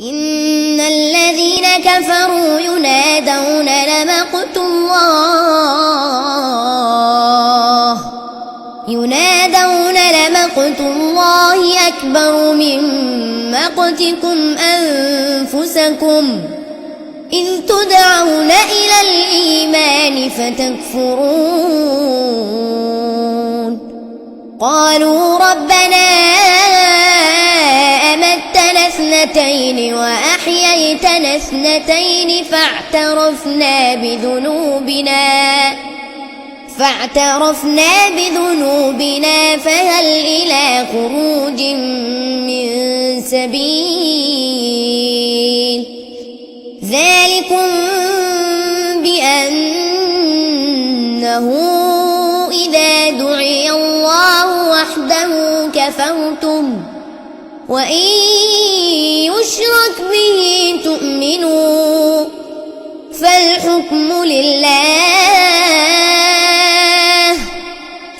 إن الذين كفروا ينادون لمقت الله أكبر من مقتكم أنفسكم إن تدعون إلى الإيمان فتكفرون قالوا ربنا أمتنا اثنتين وأحييتنا اثنتين فاعترفنا بذنوبنا فهل إلى خروج من سبيل ذلكم بأنه إذا دعي الله وحده كفرتم وإن يشرك به تؤمنوا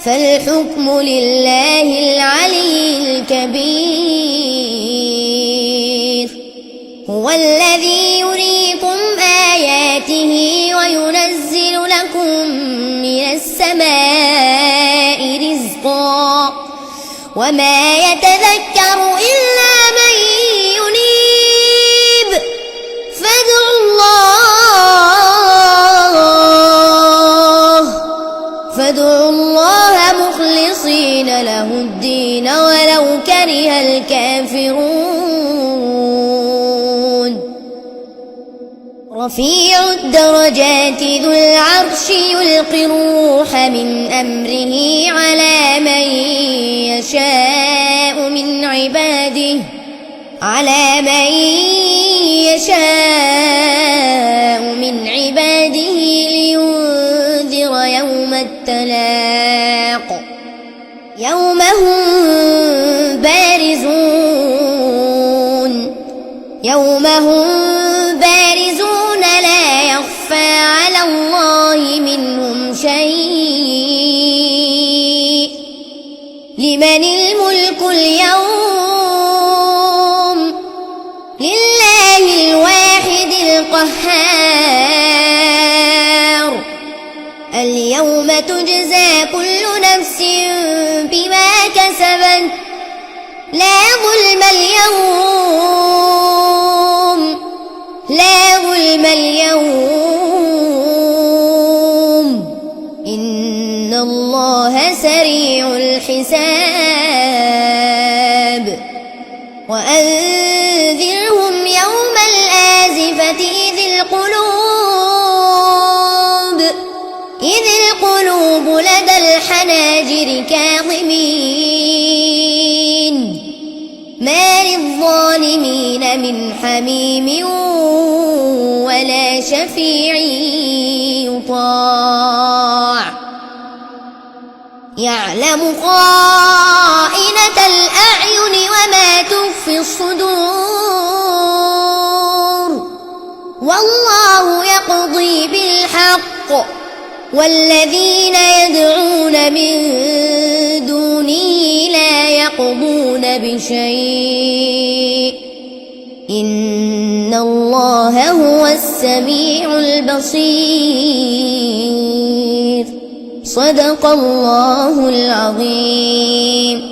فالحكم لله العلي الكبير هو الذي يريكم آياته وينزل لكم من السماء رزقا وما يتذكر إلا من ينيب فادعوا الله مخلصين له الدين ولو كره الكافرون رفيع الدرجات ذو العرش يلقي الروح من أمره على من يشاء من عباده لينذر يوم التلاق يوم هم بارزون لا يخفى على الله منهم شيء لمن الملك اليوم لله الواحد القهار اليوم تجزى كل نفس بما كسبت لا ظلم اليوم إن الله سريع الحساب وأنذرهم يوم الآزفة إذ القلوب لدى الحناجر كاظمين ما للظالمين من حميم ولا شفيع يطاع يعلم خائنة الأعين وما تخفي الصدور والله يقضي بالحق والذين يدعون من دونه لا يقضون بشيء إن الله هو السميع البصير صدق الله العظيم.